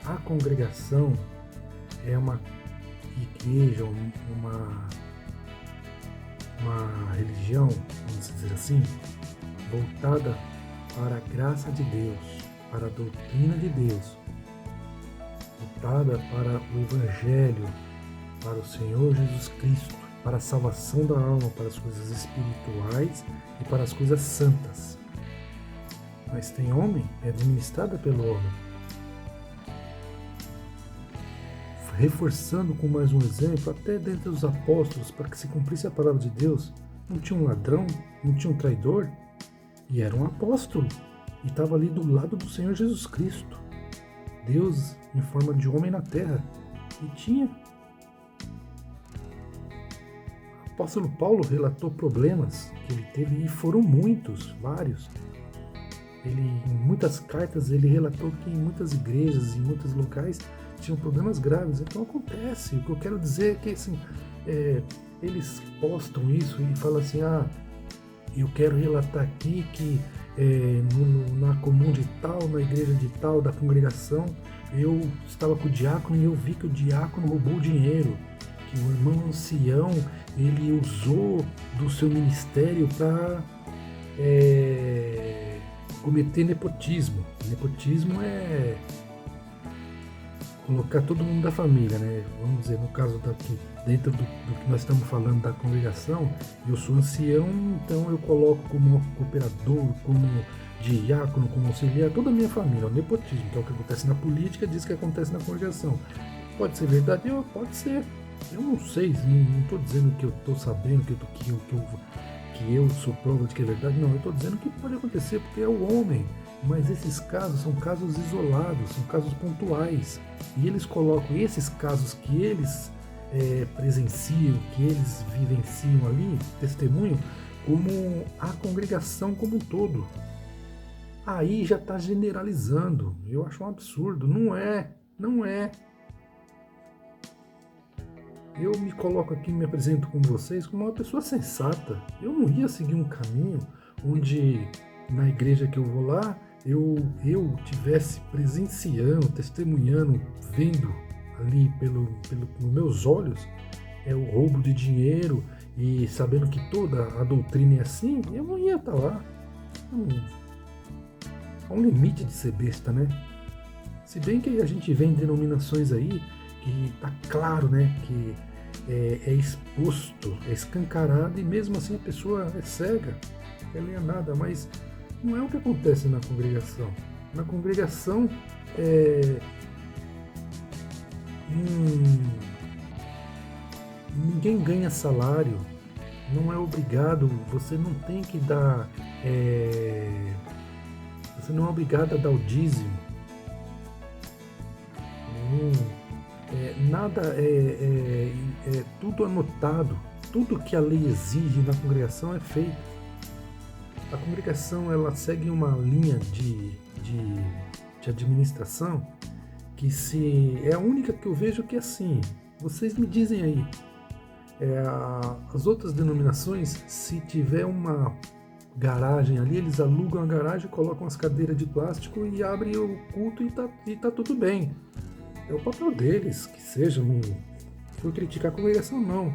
A congregação é uma igreja, uma religião, vamos dizer assim, voltada para a graça de Deus, para a doutrina de Deus, voltada para o Evangelho, para o Senhor Jesus Cristo, para a salvação da alma, para as coisas espirituais e para as coisas santas. Mas tem homem, é administrada pelo homem. Reforçando com mais um exemplo, até dentre os apóstolos, para que se cumprisse a palavra de Deus, não tinha um ladrão, não tinha um traidor, e era um apóstolo, e estava ali do lado do Senhor Jesus Cristo, Deus em forma de homem na terra, e tinha. O apóstolo Paulo relatou problemas que ele teve, e foram muitos, vários. Em muitas cartas ele relatou que em muitas igrejas, em muitos locais, tinham problemas graves. Então acontece. O que eu quero dizer é que assim, eles postam isso e falam assim, eu quero relatar aqui que na comum de tal, na igreja de tal, da congregação, eu estava com o diácono e eu vi que o diácono roubou dinheiro, que o irmão ancião, ele usou do seu ministério para cometer nepotismo. Nepotismo é colocar todo mundo da família, né? Vamos dizer, no caso daqui, dentro do que nós estamos falando da congregação, eu sou ancião, então eu coloco como cooperador, como diácono, como auxiliar, toda a minha família, o nepotismo, que é o que acontece na política, diz que acontece na congregação. Pode ser verdade? Pode ser. Eu não sei, não estou dizendo que eu estou sabendo, que eu sou prova de que é verdade, não, eu estou dizendo que pode acontecer, porque é o homem. Mas esses casos são casos isolados, são casos pontuais. E eles colocam esses casos que eles presenciam, que eles vivenciam ali, testemunham, como a congregação como um todo. Aí já está generalizando. Eu acho um absurdo. Não é. Não é. Eu me coloco aqui, me apresento com vocês como uma pessoa sensata. Eu não ia seguir um caminho onde na igreja que eu vou lá, eu tivesse presenciando, testemunhando, vendo ali pelos meus olhos o roubo de dinheiro e sabendo que toda a doutrina é assim, eu não ia estar lá. Há um limite de ser besta, né? Se bem que a gente vê em denominações aí que tá claro, né, que é exposto, é escancarado e mesmo assim a pessoa é cega, não é nada, mas não é o que acontece na congregação. Na congregação ninguém ganha salário, não é obrigado, você não tem que dar, você não é obrigado a dar o dízimo. Nada é tudo anotado, tudo que a lei exige na congregação é feito. A congregação ela segue uma linha de administração que é a única que eu vejo que é assim. Vocês me dizem aí, as outras denominações, se tiver uma garagem ali, eles alugam a garagem, colocam as cadeiras de plástico e abrem o culto e tá tudo bem. É o papel deles, que seja, não vou criticar a congregação não.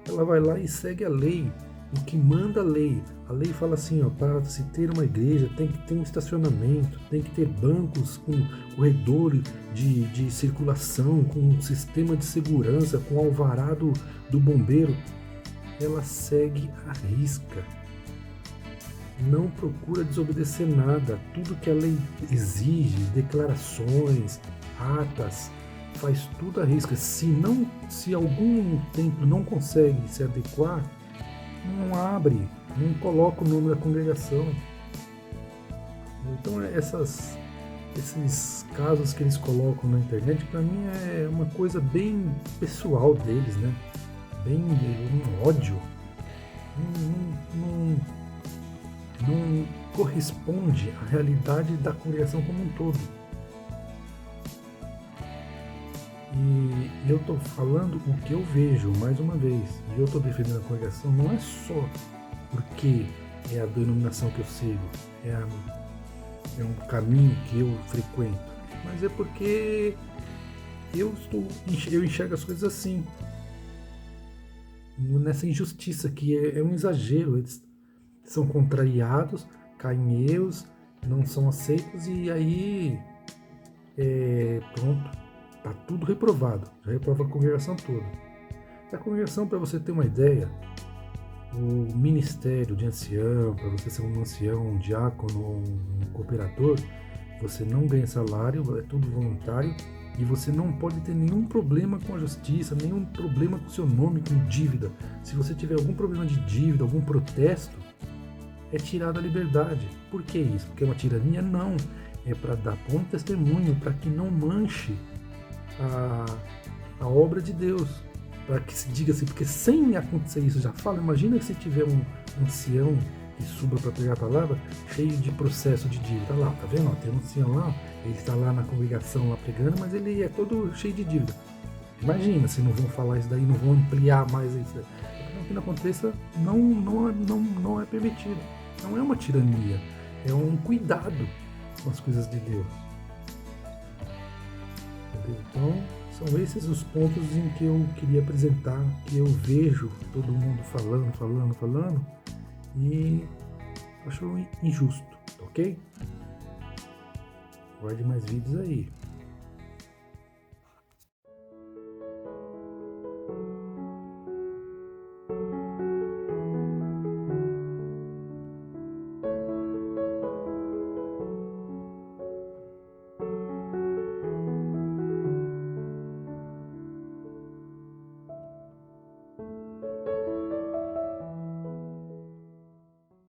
Ela vai lá e segue a lei, o que manda a lei. A lei fala assim, ó, para se ter uma igreja tem que ter um estacionamento, tem que ter bancos com corredor de circulação, com um sistema de segurança, com alvará do bombeiro. Ela segue à risca. Não procura desobedecer nada. Tudo que a lei exige, declarações, atas, faz tudo à risca. Se algum templo não consegue se adequar, não abre, não coloca o nome da congregação. Então esses casos que eles colocam na internet, para mim é uma coisa bem pessoal deles, né? Bem um ódio. Não corresponde à realidade da congregação como um todo. E eu estou falando o que eu vejo, mais uma vez, e eu estou defendendo a congregação não é só porque é a denominação que eu sigo, é um caminho que eu frequento, mas é porque eu enxergo as coisas assim, nessa injustiça que é um exagero. Eles são contrariados, caem em erros, não são aceitos e aí pronto. Está tudo reprovado, já reprova a congregação toda. A congregação, para você ter uma ideia, o ministério de ancião, para você ser um ancião, um diácono, um cooperador, você não ganha salário, é tudo voluntário e você não pode ter nenhum problema com a justiça, nenhum problema com seu nome, com dívida. Se você tiver algum problema de dívida, algum protesto, é tirada a liberdade. Por que isso? Porque é uma tirania? Não. É para dar bom testemunho, para que não manche a obra de Deus, para que se diga assim, porque sem acontecer isso, já fala, imagina se tiver um ancião que suba para pregar a palavra, cheio de processo de dívida, lá, tá vendo? Tem um ancião lá, ele está lá na congregação lá pregando, mas ele é todo cheio de dívida. Imagina se não vão falar isso daí, não vão ampliar mais isso daí. Para que não aconteça, não é permitido, não é uma tirania, é um cuidado com as coisas de Deus. Então, são esses os pontos em que eu queria apresentar, que eu vejo todo mundo falando, e acho injusto, ok? Guarde mais vídeos aí.